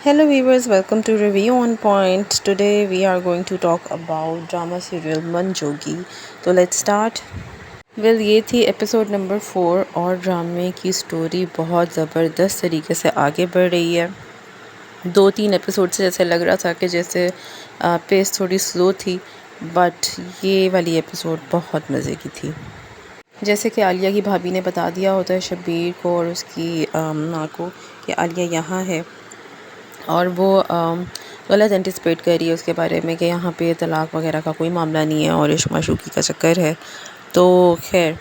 Hello viewers, welcome to Review on Point. Today we are going to talk about drama serial Manjogi. तो let's start. ये थी episode number 4 और ड्रामे की story बहुत ज़बरदस्त तरीके से आगे बढ़ रही है। 2-3 एपिसोड से जैसे लग रहा था कि जैसे पेस थोड़ी स्लो थी, बट ये वाली एपिसोड बहुत मज़े की थी। जैसे कि आलिया की भाभी ने बता दिया होता है शब्बीर को और उसकी माँ को कि आलिया यहाँ है, और वो गलत एंटिसिपेट कर रही है उसके बारे में कि यहाँ पे तलाक वगैरह का कोई मामला नहीं है और इश्क माशूकी का चक्कर है। तो खैर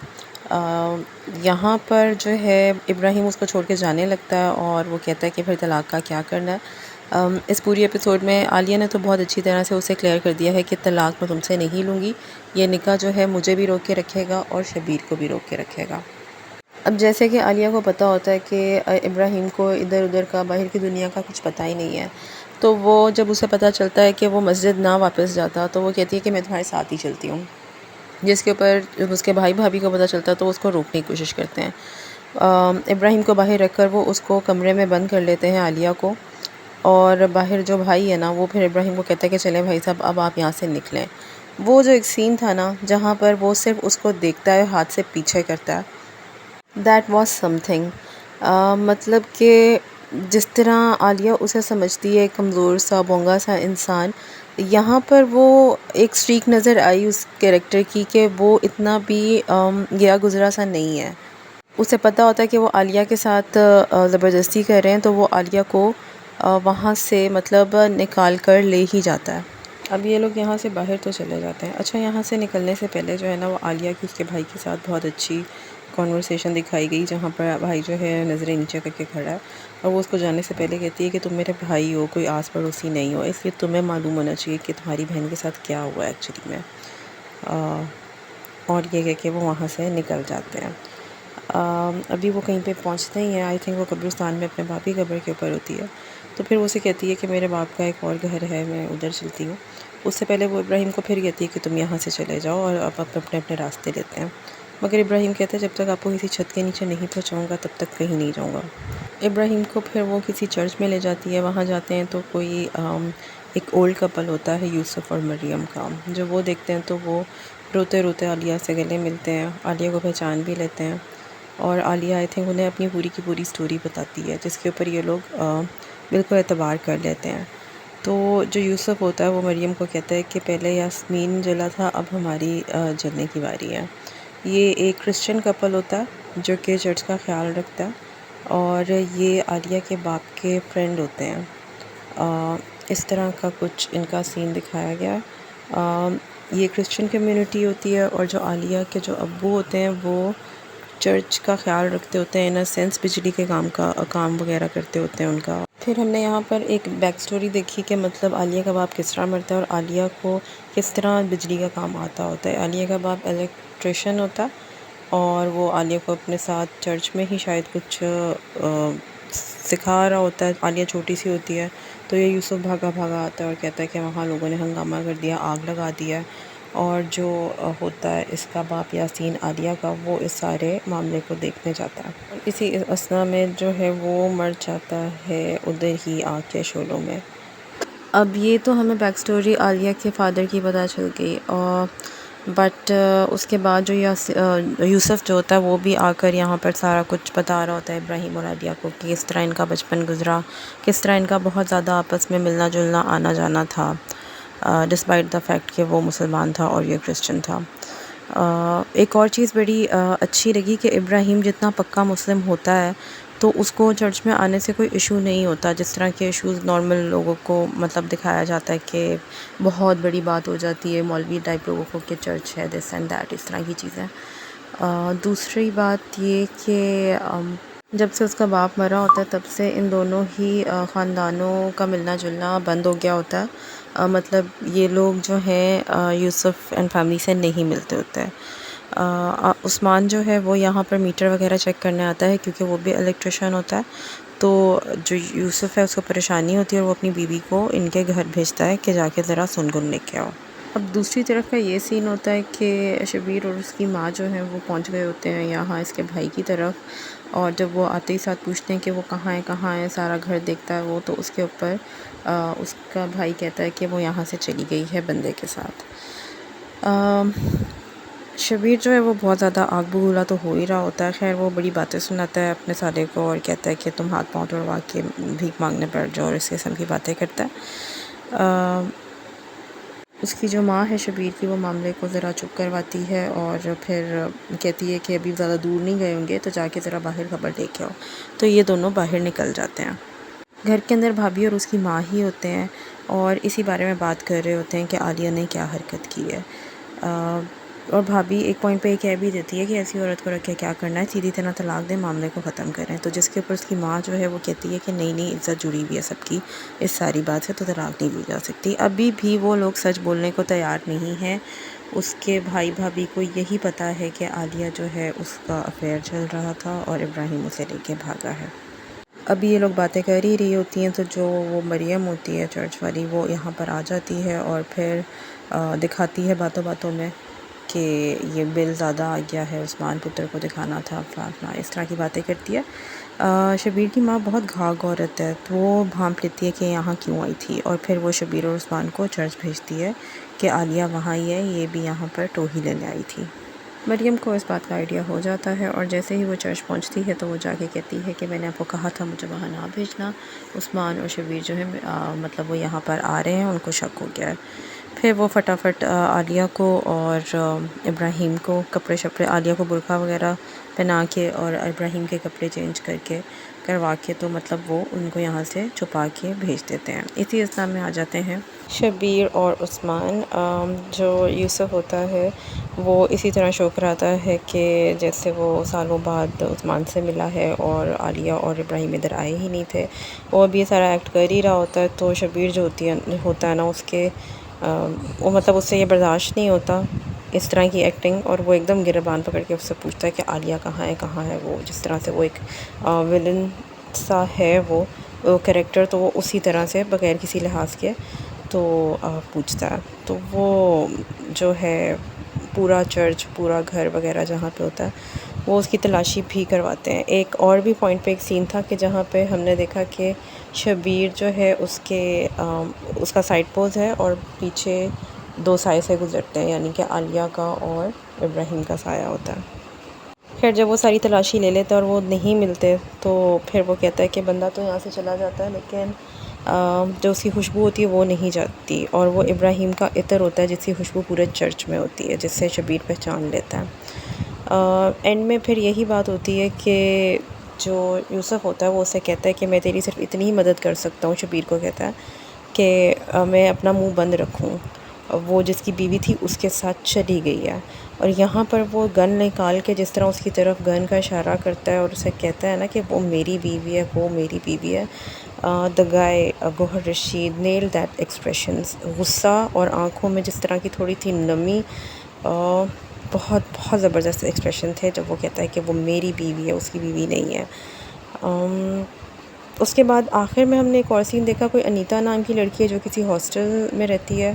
यहाँ पर जो है इब्राहिम उसको छोड़ के जाने लगता है और वो कहता है कि फिर तलाक का क्या करना है। इस पूरी एपिसोड में आलिया ने तो बहुत अच्छी तरह से उसे क्लियर कर दिया है कि तलाक मैं तुमसे नहीं लूँगी, ये निकाह जो है मुझे भी रोक के रखेगा और शब्बीर को भी रोक के रखेगा। अब जैसे कि आलिया को पता होता है कि इब्राहिम को इधर उधर का बाहर की दुनिया का कुछ पता ही नहीं है, तो वो जब उसे पता चलता है कि वो मस्जिद ना वापस जाता तो वो कहती है कि मैं तुम्हारे साथ ही चलती हूँ। जिसके ऊपर जब उसके भाई भाभी को पता चलता तो उसको रोकने की कोशिश करते हैं। इब्राहिम को बाहर रखकर वो उसको कमरे में बंद कर लेते हैं आलिया को, और बाहर जो भाई है ना वो फिर इब्राहिम को कहता है कि चलें भाई साहब अब आप यहाँ से निकलें। वो जो एक सीन था ना जहाँ पर वो सिर्फ उसको देखता है, हाथ से पीछे करता है, दैट वॉज समथिंग। मतलब कि जिस तरह आलिया उसे समझती है कमज़ोर सा बोंगा सा इंसान, यहाँ पर वो एक स्ट्रीक नज़र आई उस कैरेक्टर की कि वो इतना भी गया गुज़रा सा नहीं है। उसे पता होता है कि वो आलिया के साथ ज़बरदस्ती कर रहे हैं, तो वो आलिया को वहाँ से मतलब निकाल कर ले ही जाता है। अब ये लोग यहाँ से बाहर तो चले जाते हैं। अच्छा, यहाँ से निकलने से पहले जो है ना वो आलिया की उसके भाई के साथ बहुत अच्छी कॉन्वर्सेशन दिखाई गई, जहाँ पर भाई जो है नज़रें नीचे करके खड़ा है और वो उसको जाने से पहले कहती है कि तुम मेरे भाई हो, कोई आस पड़ोसी नहीं हो, इसलिए तुम्हें मालूम होना चाहिए कि तुम्हारी बहन के साथ क्या हुआ एक्चुअली में। और ये कह के वो वहाँ से निकल जाते हैं। अभी वो कहीं पे पहुँचते ही हैं, आई थिंक वो कब्रिस्तान में अपने बाप की कब्र के ऊपर होती है, तो फिर वो उसे कहती है कि मेरे बाप का एक और घर है, मैं उधर चलती हूँ। उससे पहले वो इब्राहिम को फिर कहती है कि तुम यहाँ से चले जाओ और अब अपने अपने रास्ते लेते हैं। मगर इब्राहिम कहता है जब तक आपको किसी छत के नीचे नहीं पहुँचाऊँगा तब तक कहीं नहीं जाऊँगा। इब्राहिम को फिर वो किसी चर्च में ले जाती है। वहाँ जाते हैं तो कोई एक ओल्ड कपल होता है यूसुफ और मरियम का। जब वो देखते हैं तो वो रोते रोते आलिया से गले मिलते हैं, आलिया को पहचान भी लेते हैं और आलिया आई थिंक उन्हें अपनी पूरी की पूरी स्टोरी बताती है, जिसके ऊपर ये लोग बिल्कुल एतबार कर लेते हैं। तो जो यूसुफ होता है वो मरियम को कहता है कि पहले यास्मीन जला था, अब हमारी जलने की बारी है। ये एक क्रिश्चियन कपल होता है जो कि चर्च का ख्याल रखता है और ये आलिया के बाप के फ्रेंड होते हैं। इस तरह का कुछ इनका सीन दिखाया गया है। ये क्रिश्चियन कम्युनिटी होती है और जो आलिया के जो अब्बू होते हैं वो चर्च का ख्याल रखते होते हैं, इन अ सेंस बिजली के काम वगैरह करते होते हैं उनका। फिर हमने यहाँ पर एक बैक स्टोरी देखी कि मतलब आलिया का बाप किस तरह मरता है और आलिया को किस तरह बिजली का काम आता होता है। आलिया का बाप इलेक्ट्रिशियन होता है और वो आलिया को अपने साथ चर्च में ही शायद कुछ सिखा रहा होता है। आलिया छोटी सी होती है तो ये यूसुफ भागा भागा आता है और कहता है कि वहाँ लोगों ने हंगामा कर दिया, आग लगा दिया, और जो होता है इसका बाप यासीन आलिया का, वो इस सारे मामले को देखने जाता है और इसी असना में जो है वो मर जाता है उधर ही आग के शोलों में। अब ये तो हमें बैक स्टोरी आलिया के फादर की पता चल गई, और बट उसके बाद जो यूसुफ जो होता है वो भी आकर यहाँ पर सारा कुछ बता रहा होता है इब्राहिम और आलिया को कि किस तरह इनका बचपन गुजरा, किस तरह इनका बहुत ज़्यादा आपस में मिलना जुलना आना जाना था, डिस्पाइट द फैक्ट कि वो मुसलमान था और ये क्रिश्चियन था। एक और चीज़ बड़ी अच्छी लगी कि इब्राहिम जितना पक्का मुस्लिम होता है तो उसको चर्च में आने से कोई इशू नहीं होता, जिस तरह के इश्यूज़ नॉर्मल लोगों को मतलब दिखाया जाता है कि बहुत बड़ी बात हो जाती है मौलवी टाइप लोगों को कि चर्च है दिस एंड दैट, इस तरह की चीज़ें। दूसरी बात ये कि जब से उसका बाप मरा होता है तब से इन दोनों ही ख़ानदानों का मिलना जुलना बंद हो गया होता है। मतलब ये लोग जो हैं यूसुफ एंड फैमिली से नहीं मिलते होते हैं। उस्मान जो है वो यहाँ पर मीटर वगैरह चेक करने आता है क्योंकि वो भी इलेक्ट्रिशियन होता है। तो जो यूसुफ है उसको परेशानी होती है और वो अपनी बीवी को इनके घर भेजता है कि जाके ज़रा सुनगुन लेके आओ। अब दूसरी तरफ का ये सीन होता है कि शबीर और उसकी माँ जो है वो पहुँच गए होते हैं यहाँ इसके भाई की तरफ, اور جب وہ آتے ہی ساتھ پوچھتے ہیں کہ وہ کہاں ہیں، سارا گھر دیکھتا ہے وہ، تو اس کے اوپر اس کا بھائی کہتا ہے کہ وہ یہاں سے چلی گئی ہے بندے کے ساتھ۔ شبیر جو ہے وہ بہت زیادہ آگ بگولا تو ہو ہی رہا ہوتا ہے، خیر وہ بڑی باتیں سناتا ہے اپنے سالے کو اور کہتا ہے کہ تم ہاتھ پاؤں توڑوا کے بھیک مانگنے بیٹھ جاؤ، اور اس قسم کی باتیں کرتا ہے۔ اس کی جو ماں ہے شبیر کی، وہ معاملے کو ذرا چپ کرواتی ہے اور پھر کہتی ہے کہ ابھی زیادہ دور نہیں گئے ہوں گے تو جا کے ذرا باہر خبر لے کے آؤ، تو یہ دونوں باہر نکل جاتے ہیں۔ گھر کے اندر بھابھی اور اس کی ماں ہی ہوتے ہیں اور اسی بارے میں بات کر رہے ہوتے ہیں کہ عالیہ نے کیا حرکت کی ہے، اور بھابھی ایک پوائنٹ پہ یہ کہہ بھی دیتی ہے کہ ایسی عورت کو رکھ کے کیا کرنا ہے، سیدھی طرح طلاق دیں، معاملے کو ختم کریں، تو جس کے اوپر اس کی ماں جو ہے وہ کہتی ہے کہ نہیں عزت جڑی ہوئی ہے سب کی اس ساری بات سے، تو طلاق نہیں دی جا سکتی۔ ابھی بھی وہ لوگ سچ بولنے کو تیار نہیں ہیں، اس کے بھائی بھابھی کو یہی پتہ ہے کہ عالیہ جو ہے اس کا افیئر چل رہا تھا اور ابراہیم اسے لے کے بھاگا ہے۔ ابھی یہ لوگ باتیں کر ہی رہی ہوتی ہیں تو جو وہ مریم ہوتی ہے چرچ والی، وہ یہاں پر آ جاتی ہے اور پھر دکھاتی ہے باتوں باتوں میں کہ یہ بل زیادہ آ گیا ہے، عثمان پتر کو دکھانا تھا، فلاں اس طرح کی باتیں کرتی ہے۔ شبیر کی ماں بہت گھاگ عورت ہے، تو وہ بھانپ لیتی ہے کہ یہاں کیوں آئی تھی، اور پھر وہ شبیر اور عثمان کو چرچ بھیجتی ہے کہ عالیہ وہاں ہی ہے، یہ بھی یہاں پر ٹوہی لینے آئی تھی۔ مریم کو اس بات کا آئیڈیا ہو جاتا ہے اور جیسے ہی وہ چرچ پہنچتی ہے تو وہ جا کے کہتی ہے کہ میں نے آپ کو کہا تھا مجھے وہاں نہ بھیجنا، عثمان اور شبیر جو ہے مطلب وہ یہاں پر آ رہے ہیں، ان کو شک ہو گیا ہے۔ پھر وہ فٹافٹ عالیہ کو اور ابراہیم کو کپڑے شپڑے، عالیہ کو برقع وغیرہ پہنا کے اور ابراہیم کے کپڑے چینج کروا کے تو مطلب وہ ان کو یہاں سے چھپا کے بھیج دیتے ہیں۔ اسی اسلام میں آ جاتے ہیں شبیر اور عثمان۔ جو یوسف ہوتا ہے وہ اسی طرح شو کراتا ہے کہ جیسے وہ سالوں بعد عثمان سے ملا ہے اور عالیہ اور ابراہیم ادھر آئے ہی نہیں تھے، وہ اب یہ سارا ایکٹ کر ہی رہا ہوتا ہے، تو شبیر جو ہوتا ہے نا اس کے وہ مطلب اس سے یہ برداشت نہیں ہوتا اس طرح کی ایکٹنگ، اور وہ ایک دم گریبان پکڑ کے اس سے پوچھتا ہے کہ عالیہ کہاں ہے وہ، جس طرح سے وہ ایک ولن سا ہے وہ کریکٹر، تو وہ اسی طرح سے بغیر کسی لحاظ کے تو پوچھتا ہے۔ تو وہ جو ہے پورا چرچ، پورا گھر وغیرہ جہاں پہ ہوتا ہے وہ اس کی تلاشی بھی کرواتے ہیں۔ ایک اور بھی پوائنٹ پہ ایک سین تھا کہ جہاں پہ ہم نے دیکھا کہ شبیر جو ہے اس کا سائڈ پوز ہے اور پیچھے دو سائے سے گزرتے ہیں، یعنی کہ عالیہ کا اور ابراہیم کا سایہ ہوتا ہے۔ خیر جب وہ ساری تلاشی لے لیتے اور وہ نہیں ملتے تو پھر وہ کہتا ہے کہ بندہ تو یہاں سے چلا جاتا ہے لیکن جو اس کی خوشبو ہوتی ہے وہ نہیں جاتی، اور وہ ابراہیم کا عطر ہوتا ہے جس کی خوشبو پورے چرچ میں ہوتی ہے، جس سے شبیر پہچان لیتا ہے۔ اینڈ میں پھر یہی بات ہوتی ہے کہ جو یوسف ہوتا ہے وہ اسے کہتا ہے کہ میں تیری صرف اتنی ہی مدد کر سکتا ہوں، شبیر کو کہتا ہے کہ میں اپنا منہ بند رکھوں، وہ جس کی بیوی تھی اس کے ساتھ چلی گئی ہے، اور یہاں پر وہ گن نکال کے جس طرح اس کی طرف گن کا اشارہ کرتا ہے اور اسے کہتا ہے نا کہ وہ میری بیوی ہے، وہ میری بیوی ہے۔ دا گائے گوہر رشید نیل دیٹ ایکسپریشنز، غصہ اور آنکھوں میں جس طرح کی تھوڑی تھی نمی، بہت بہت زبردست ایکسپریشن تھے جب وہ کہتا ہے کہ وہ میری بیوی ہے، اس کی بیوی نہیں ہے۔ اس کے بعد آخر میں ہم نے ایک اور سین دیکھا، کوئی انیتا نام کی لڑکی ہے جو کسی ہاسٹل میں رہتی ہے،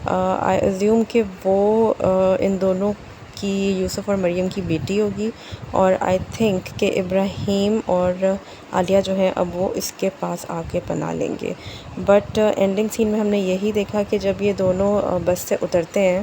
آئی ایزیوم کہ وہ ان دونوں کی، یوسف اور مریم کی بیٹی ہوگی، اور آئی تھنک کہ ابراہیم اور عالیہ جو ہیں اب وہ اس کے پاس آ کے پناہ لیں گے، بٹ اینڈنگ سین میں ہم نے یہی دیکھا کہ جب یہ دونوں بس سے اترتے ہیں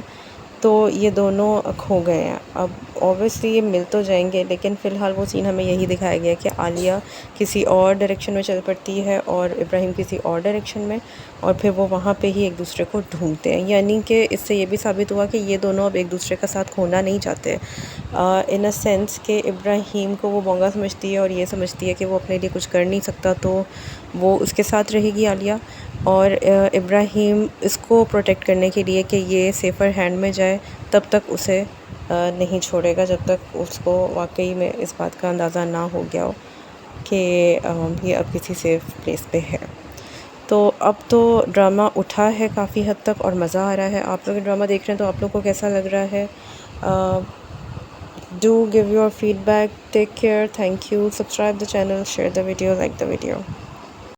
تو یہ دونوں کھو گئے ہیں۔ اب اوبویسلی یہ مل تو جائیں گے لیکن فی الحال وہ سین ہمیں یہی دکھایا گیا کہ عالیہ کسی اور ڈائریکشن میں چل پڑتی ہے اور ابراہیم کسی اور ڈائریکشن میں، اور پھر وہ وہاں پہ ہی ایک دوسرے کو ڈھونڈتے ہیں، یعنی کہ اس سے یہ بھی ثابت ہوا کہ یہ دونوں اب ایک دوسرے کا ساتھ کھونا نہیں چاہتے، ان اے سینس کہ ابراہیم کو وہ بونگا سمجھتی ہے اور یہ سمجھتی ہے کہ وہ اپنے لیے کچھ کر نہیں سکتا تو وہ اس کے ساتھ رہے گی عالیہ، اور ابراہیم اس کو پروٹیکٹ کرنے کے لیے کہ یہ سیفر ہینڈ میں جائے تب تک اسے نہیں چھوڑے گا، جب تک اس کو واقعی میں اس بات کا اندازہ نہ ہو گیا ہو کہ یہ اب کسی سیف پلیس پہ ہے۔ تو اب تو ڈرامہ اٹھا ہے کافی حد تک اور مزہ آ رہا ہے۔ آپ لوگ ڈرامہ دیکھ رہے ہیں تو آپ لوگ کو کیسا لگ رہا ہے؟ Do give your feedback. Take care. Thank you. Subscribe the channel, share the video, like the video.